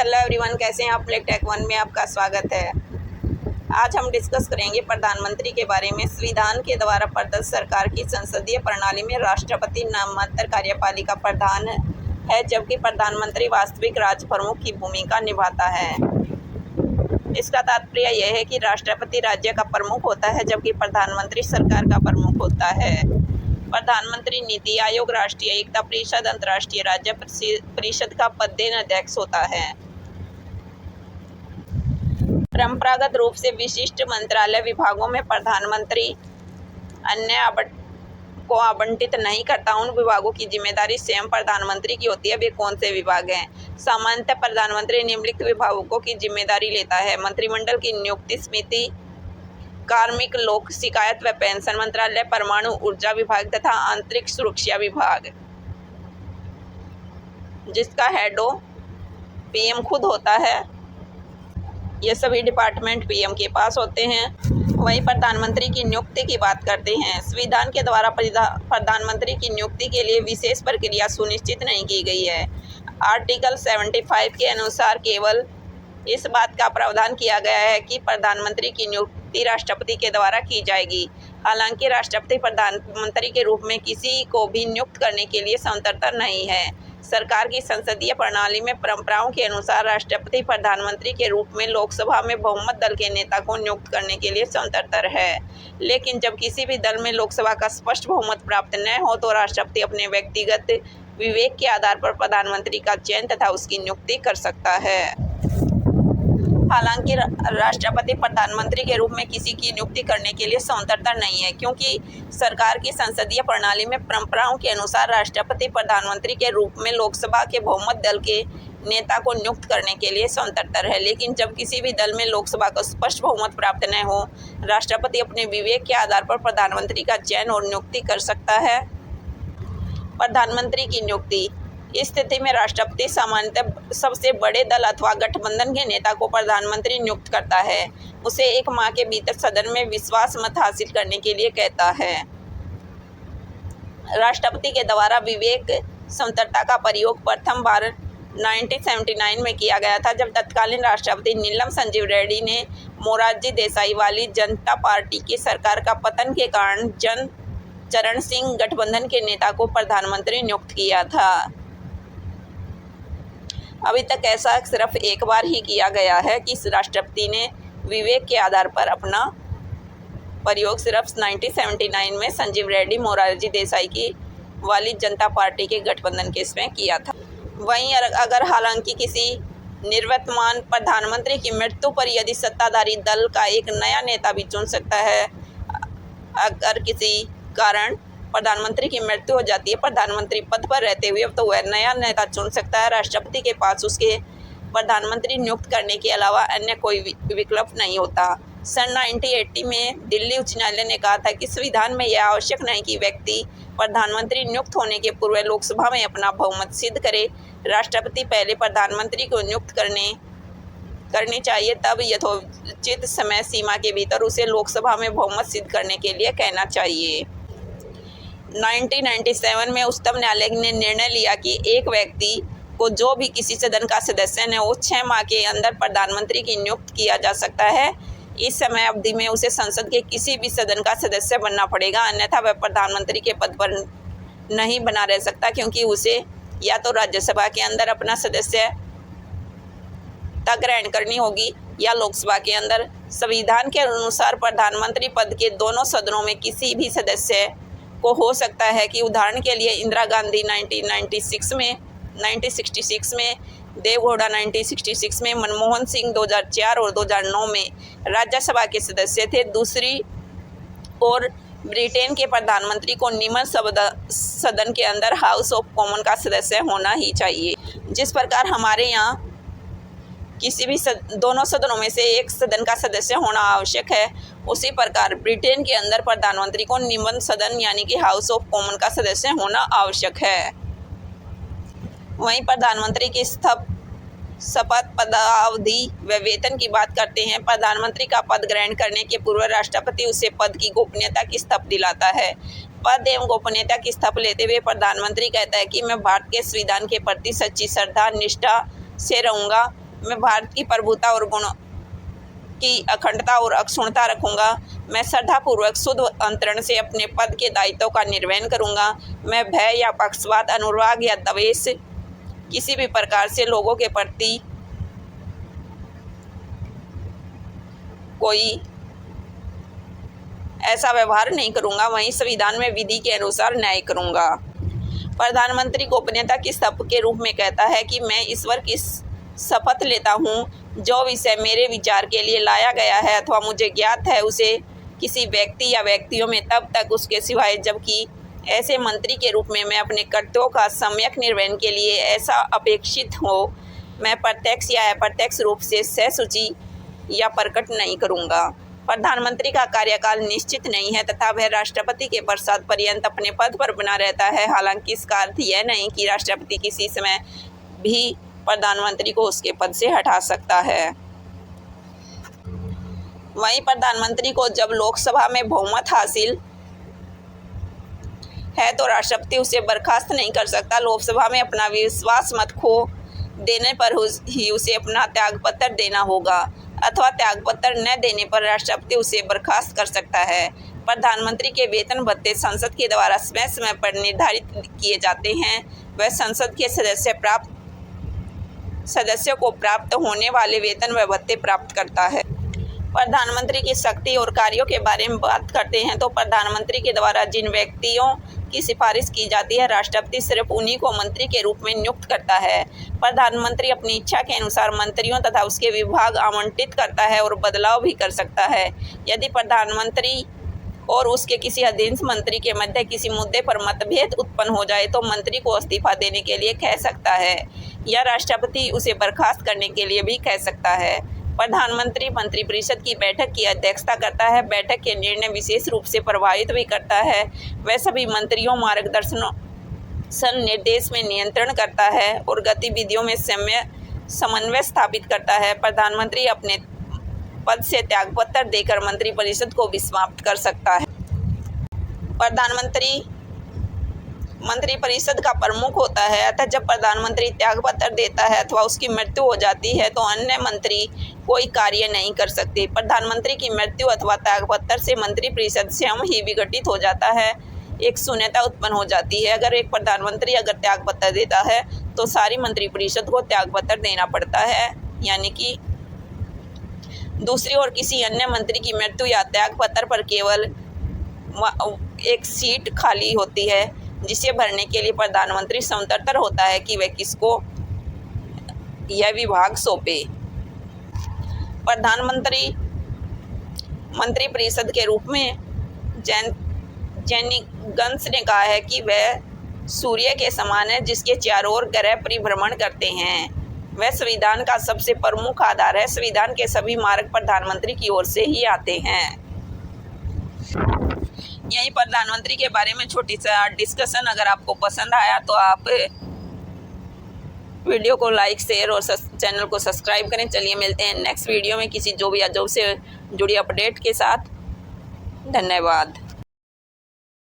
Hello everyone, कैसे हैं आप। टेक वन में आपका स्वागत है। आज हम डिस्कस करेंगे प्रधानमंत्री के बारे में। संविधान के द्वारा प्रदत्त सरकार की संसदीय प्रणाली में राष्ट्रपति नाममात्र कार्यपालिका प्रधान है, जबकि प्रधानमंत्री वास्तविक राज्य प्रमुख की भूमिका निभाता है। इसका तात्पर्य यह है कि राष्ट्रपति राज्य का प्रमुख होता है, जबकि प्रधानमंत्री सरकार का प्रमुख होता है। प्रधानमंत्री नीति आयोग, राष्ट्रीय एकता परिषद, अंतर्राष्ट्रीय राज्य परिषद का पदेन अध्यक्ष होता है। परंपरागत रूप से विशिष्ट मंत्रालय विभागों में प्रधानमंत्री अन्य को आवंटित नहीं करता। उन विभागों की जिम्मेदारी स्वयं प्रधानमंत्री की होती है। वे कौन से विभाग हैं? सामान्यतः प्रधानमंत्री निम्नलिखित विभागों की जिम्मेदारी लेता है: मंत्रिमंडल की नियुक्ति समिति, कार्मिक, लोक शिकायत व पेंशन मंत्रालय, परमाणु ऊर्जा विभाग तथा आंतरिक सुरक्षा विभाग, जिसका हेड पीएम खुद होता है। ये सभी डिपार्टमेंट पीएम के पास होते हैं। वहीं प्रधानमंत्री की नियुक्ति की बात करते हैं। संविधान के द्वारा प्रधानमंत्री की नियुक्ति के लिए विशेष प्रक्रिया सुनिश्चित नहीं की गई है। आर्टिकल 75 के अनुसार केवल इस बात का प्रावधान किया गया है कि प्रधानमंत्री की नियुक्ति राष्ट्रपति के द्वारा की जाएगी। हालांकि राष्ट्रपति प्रधानमंत्री के रूप में किसी को भी नियुक्त करने के लिए स्वतंत्र नहीं है। सरकार की संसदीय प्रणाली में परंपराओं के अनुसार राष्ट्रपति प्रधानमंत्री के रूप में लोकसभा में बहुमत दल के नेता को नियुक्त करने के लिए स्वतंत्र है। लेकिन जब किसी भी दल में लोकसभा का स्पष्ट बहुमत प्राप्त न हो तो राष्ट्रपति अपने व्यक्तिगत विवेक के आधार पर प्रधानमंत्री का चयन तथा उसकी नियुक्ति कर सकता है। हालांकि राष्ट्रपति प्रधानमंत्री के रूप में किसी की नियुक्ति करने के लिए स्वतंत्र नहीं है, क्योंकि सरकार की संसदीय प्रणाली में परंपराओं के अनुसार राष्ट्रपति प्रधानमंत्री के रूप में लोकसभा के बहुमत दल के नेता को नियुक्त करने के लिए स्वतंत्र है। लेकिन जब किसी भी दल में लोकसभा का स्पष्ट बहुमत प्राप्त न हो, राष्ट्रपति अपने विवेक के आधार पर प्रधानमंत्री का चयन और नियुक्ति कर सकता है। प्रधानमंत्री की नियुक्ति इस स्थिति में राष्ट्रपति सामान्यतः सबसे बड़े दल अथवा गठबंधन के नेता को प्रधानमंत्री नियुक्त करता है। उसे 1 माह के भीतर सदन में विश्वास मत हासिल करने के लिए कहता है। राष्ट्रपति के द्वारा विवेक स्वतंत्रता का प्रयोग प्रथम बार 1979 में किया गया था, जब तत्कालीन राष्ट्रपति नीलम संजीव रेड्डी ने मोरारजी देसाई वाली जनता पार्टी की सरकार का पतन के कारण चरण सिंह गठबंधन के नेता को प्रधानमंत्री नियुक्त किया था। अभी तक ऐसा सिर्फ एक बार ही किया गया है कि राष्ट्रपति ने विवेक के आधार पर अपना प्रयोग सिर्फ 1979 में संजीव रेड्डी मोरारजी देसाई की वाली जनता पार्टी के गठबंधन केस में किया था। वहीं अगर हालांकि किसी निवर्तमान प्रधानमंत्री की मृत्यु पर यदि सत्ताधारी दल का एक नया नेता भी चुन सकता है, अगर किसी कारण प्रधानमंत्री की मृत्यु हो जाती है प्रधानमंत्री पद पर रहते हुए, तो वह नया नेता चुन सकता है। राष्ट्रपति के पास उसके प्रधानमंत्री नियुक्त करने के अलावा अन्य कोई विकल्प नहीं होता। सन 1980 में दिल्ली उच्च न्यायालय ने कहा था कि संविधान में यह आवश्यक नहीं कि व्यक्ति प्रधानमंत्री नियुक्त होने के पूर्व लोकसभा में अपना बहुमत सिद्ध करे। राष्ट्रपति पहले प्रधानमंत्री को नियुक्त करनी चाहिए, तब यथोचित समय सीमा के भीतर उसे लोकसभा में बहुमत सिद्ध करने के लिए कहना चाहिए। 1997 में उच्चतम न्यायालय ने निर्णय लिया कि एक व्यक्ति को जो भी किसी सदन का सदस्य न हो 6 माह के अंदर प्रधानमंत्री की नियुक्त किया जा सकता है। इस समय अवधि में उसे संसद के किसी भी सदन का सदस्य बनना पड़ेगा, अन्यथा वह प्रधानमंत्री के पद पर नहीं बना रह सकता, क्योंकि उसे या तो राज्यसभा के अंदर अपना सदस्यता ग्रहण करनी होगी या लोकसभा के अंदर। संविधान के अनुसार प्रधानमंत्री पद के दोनों सदनों में किसी भी सदस्य को हो सकता है कि उदाहरण के लिए इंदिरा गांधी 1966 में, देवगौड़ा 1966 में, मनमोहन सिंह 2004 और 2009 में राज्यसभा के सदस्य थे। दूसरी ओर ब्रिटेन के प्रधानमंत्री को निम्न सदन के अंदर हाउस ऑफ कॉमन का सदस्य होना ही चाहिए। जिस प्रकार हमारे यहाँ किसी भी दोनों सदनों में से एक सदन का सदस्य होना आवश्यक है, उसी प्रकार ब्रिटेन के अंदर प्रधानमंत्री को निम्न सदन यानी कि हाउस ऑफ कॉमन का सदस्य होना आवश्यक है। वहीं प्रधानमंत्री की शपथ, पदावधि व वेतन की बात करते हैं। प्रधानमंत्री का पद ग्रहण करने के पूर्व राष्ट्रपति उसे पद की गोपनीयता की शपथ दिलाता है। पद एवं गोपनीयता की शपथ लेते हुए प्रधानमंत्री कहता है कि मैं भारत के संविधान के प्रति सच्ची श्रद्धा निष्ठा से रहूँगा मैं भारत की प्रभुता और गुणों की अखंडता और अक्षुण्णता रखूंगा। मैं श्रद्धापूर्वक शुद्ध अंतरण से अपने पद के दायित्वों का निर्वहन करूंगा। मैं भय या पक्षपात, अनुराग या द्वेष, किसी भी प्रकार से लोगों के प्रति कोई ऐसा व्यवहार नहीं करूंगा। वहीं संविधान में विधि के अनुसार न्याय करूंगा। प्रधानमंत्री गोपनीयता की शपथ के रूप में कहता है कि मैं ईश्वर की शपथ लेता हूं, जो विषय मेरे विचार के लिए लाया गया है अथवा मुझे ज्ञात है, उसे किसी व्यक्ति या व्यक्तियों में तब तक उसके सिवाय जबकि ऐसे मंत्री के रूप में मैं अपने कर्तव्यों का सम्यक निर्वहन के लिए ऐसा अपेक्षित हो, मैं प्रत्यक्ष या अप्रत्यक्ष रूप से सहसूची या प्रकट नहीं करूंगा। प्रधानमंत्री का कार्यकाल निश्चित नहीं है तथा वह राष्ट्रपति के पश्चात पर्यंत अपने पद पर बना रहता है। हालांकि इसका अर्थ यह नहीं कि राष्ट्रपति किसी समय भी प्रधानमंत्री को उसके पद से हटा सकता है। वहीं प्रधानमंत्री को जब लोकसभा में बहुमत हासिल है तो राष्ट्रपति उसे बर्खास्त नहीं कर सकता। लोकसभा में अपना विश्वास मत खो देने पर ही उसे अपना त्यागपत्र देना होगा अथवा त्यागपत्र न देने पर राष्ट्रपति उसे बर्खास्त कर सकता है। प्रधानमंत्री के वेतन भत्ते संसद के द्वारा समय समय पर निर्धारित किए जाते हैं। वह संसद के सदस्यों को प्राप्त होने वाले वेतन व भत्ते प्राप्त करता है। प्रधानमंत्री की शक्ति और कार्यों के बारे में बात करते हैं तो प्रधानमंत्री के द्वारा जिन व्यक्तियों की सिफारिश की जाती है, राष्ट्रपति सिर्फ उन्हीं को मंत्री के रूप में नियुक्त करता है। प्रधानमंत्री अपनी इच्छा के अनुसार मंत्रियों तथा उसके विभाग आवंटित करता है और बदलाव भी कर सकता है। यदि प्रधानमंत्री और उसके किसी अधीनस्थ मंत्री के मध्य किसी मुद्दे पर मतभेद उत्पन्न हो जाए तो मंत्री को इस्तीफा देने के लिए कह सकता है या राष्ट्रपति उसे बर्खास्त करने के लिए भी कह सकता है। प्रधानमंत्री मंत्रिपरिषद की बैठक की अध्यक्षता करता है। बैठक के निर्णय विशेष रूप से प्रभावित भी करता है। वह सभी मंत्रियों मार्गदर्शन निर्देश में नियंत्रण करता है और गतिविधियों में समन्वय स्थापित करता है। प्रधानमंत्री अपने पद से त्यागपत्र देकर मंत्रिपरिषद को भी समाप्त कर सकता है। प्रधानमंत्री मंत्रिपरिषद का प्रमुख होता है। अतः जब प्रधानमंत्री त्यागपत्र देता है अथवा उसकी मृत्यु हो जाती है तो अन्य मंत्री कोई कार्य नहीं कर सकते। प्रधानमंत्री की मृत्यु अथवा त्यागपत्र से मंत्रिपरिषद स्वयं ही विघटित हो जाता है। एक शून्यता उत्पन्न हो जाती है। अगर एक प्रधानमंत्री त्यागपत्र देता है तो सारी मंत्रिपरिषद को त्यागपत्र देना पड़ता है, यानी कि दूसरी ओर किसी अन्य मंत्री की मृत्यु या त्यागपत्र पर केवल एक सीट खाली होती है, जिसे भरने के लिए प्रधानमंत्री स्वतंत्र होता है कि वह किसको यह विभाग सौंपे। प्रधानमंत्री मंत्रिपरिषद के रूप में जेनी गन्स ने कहा है कि वह सूर्य के समान है जिसके चारों ओर ग्रह परिभ्रमण करते हैं। वह संविधान का सबसे प्रमुख आधार है। संविधान के सभी मार्ग प्रधानमंत्री की ओर से ही आते हैं। यही प्रधानमंत्री के बारे में छोटी सा डिस्कशन। अगर आपको पसंद आया तो आप वीडियो को लाइक, शेयर और चैनल को सब्सक्राइब करें। चलिए मिलते हैं नेक्स्ट वीडियो में किसी जो भी अजब से जुड़ी अपडेट के साथ। धन्यवाद।